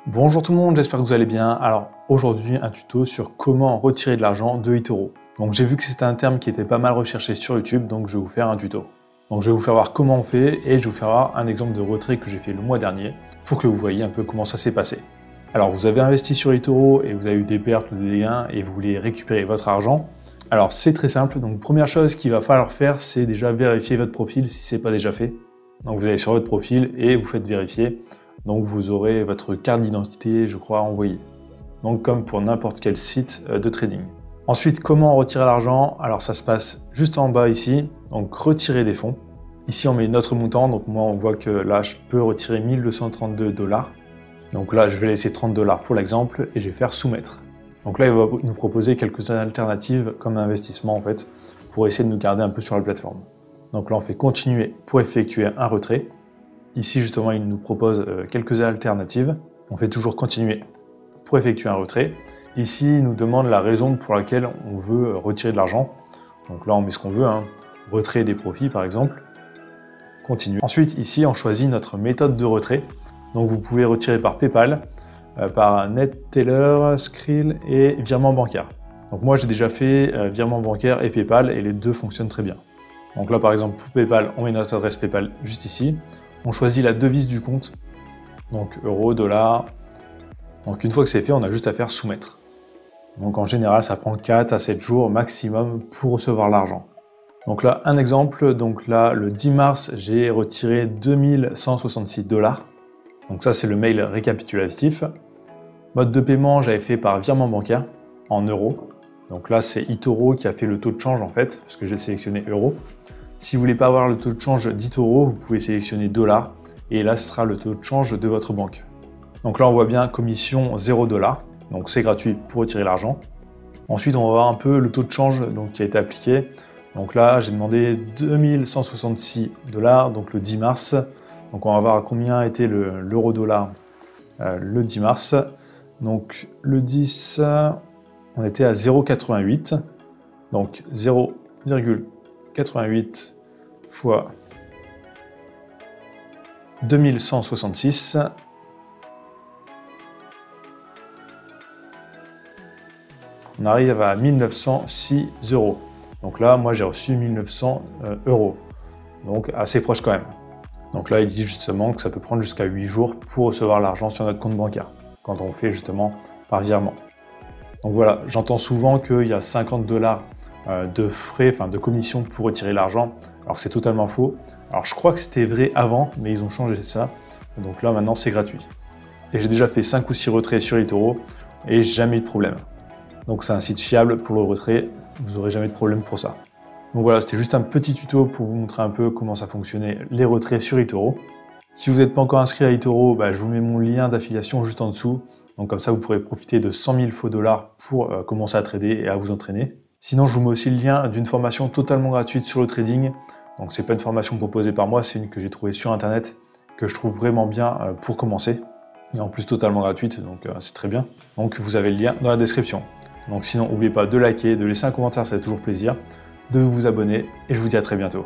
Bonjour tout le monde, j'espère que vous allez bien. Alors aujourd'hui un tuto sur comment retirer de l'argent de eToro. Donc j'ai vu que c'était un terme qui était pas mal recherché sur YouTube, donc je vais vous faire un tuto. Donc je vais vous faire voir comment on fait et je vais vous faire voir un exemple de retrait que j'ai fait le mois dernier pour que vous voyez un peu comment ça s'est passé. Alors vous avez investi sur eToro et vous avez eu des pertes ou des gains et vous voulez récupérer votre argent. Alors c'est très simple, donc première chose qu'il va falloir faire, c'est déjà vérifier votre profil si ce n'est pas déjà fait. Donc vous allez sur votre profil et vous faites vérifier. Donc vous aurez votre carte d'identité, je crois, envoyée. Donc comme pour n'importe quel site de trading. Ensuite, comment retirer l'argent? Alors ça se passe juste en bas ici, donc retirer des fonds. Ici on met notre montant, donc moi on voit que là je peux retirer 1232 $. Donc là je vais laisser 30 $ pour l'exemple et je vais faire soumettre. Donc là il va nous proposer quelques alternatives comme investissement en fait, pour essayer de nous garder un peu sur la plateforme. Donc là on fait continuer pour effectuer un retrait. Ici, justement, il nous propose quelques alternatives. On fait toujours continuer pour effectuer un retrait. Ici, il nous demande la raison pour laquelle on veut retirer de l'argent. Donc là, on met ce qu'on veut, hein. Retrait des profits, par exemple. Continue. Ensuite, ici, on choisit notre méthode de retrait. Donc, vous pouvez retirer par PayPal, par NetTeller, Skrill et virement bancaire. Donc moi, j'ai déjà fait virement bancaire et PayPal et les deux fonctionnent très bien. Donc là, par exemple, pour PayPal, on met notre adresse PayPal juste ici. On choisit la devise du compte, donc euro, dollar. Donc une fois que c'est fait, on a juste à faire soumettre. Donc en général, ça prend 4 à 7 jours maximum pour recevoir l'argent. Donc là, un exemple, donc là, le 10 mars, j'ai retiré 2166 $. Donc ça, c'est le mail récapitulatif. Mode de paiement, j'avais fait par virement bancaire en euros. Donc là, c'est eToro qui a fait le taux de change en fait, parce que j'ai sélectionné euro. Si vous ne voulez pas avoir le taux de change d'eToro, vous pouvez sélectionner $, et là ce sera le taux de change de votre banque. Donc là on voit bien commission 0 $, donc c'est gratuit pour retirer l'argent. Ensuite on va voir un peu le taux de change donc, qui a été appliqué. Donc là j'ai demandé 2166 $, donc le 10 mars. Donc on va voir combien était l'euro-dollar le 10 mars. Donc le 10, on était à 0,88, donc 0,88 fois 2166, on arrive à 1906 €. Donc là, moi j'ai reçu 1900 €, donc assez proche quand même. Donc là, il dit justement que ça peut prendre jusqu'à 8 jours pour recevoir l'argent sur notre compte bancaire, quand on fait justement par virement. Donc voilà, j'entends souvent qu'il y a 50 $ de frais, enfin de commission pour retirer l'argent, alors c'est totalement faux. Alors je crois que c'était vrai avant, mais ils ont changé ça, donc là maintenant c'est gratuit. Et j'ai déjà fait 5 ou 6 retraits sur eToro et jamais eu de problème. Donc c'est un site fiable pour le retrait, vous n'aurez jamais de problème pour ça. Donc voilà, c'était juste un petit tuto pour vous montrer un peu comment ça fonctionnait les retraits sur eToro. Si vous n'êtes pas encore inscrit à eToro, je vous mets mon lien d'affiliation juste en dessous. Donc comme ça, vous pourrez profiter de 100 000 faux dollars pour commencer à trader et à vous entraîner. Sinon, je vous mets aussi le lien d'une formation totalement gratuite sur le trading. Donc c'est pas une formation proposée par moi, c'est une que j'ai trouvée sur internet, que je trouve vraiment bien pour commencer. Et en plus totalement gratuite, donc c'est très bien. Donc vous avez le lien dans la description. Donc sinon, n'oubliez pas de liker, de laisser un commentaire, ça fait toujours plaisir, de vous abonner et je vous dis à très bientôt.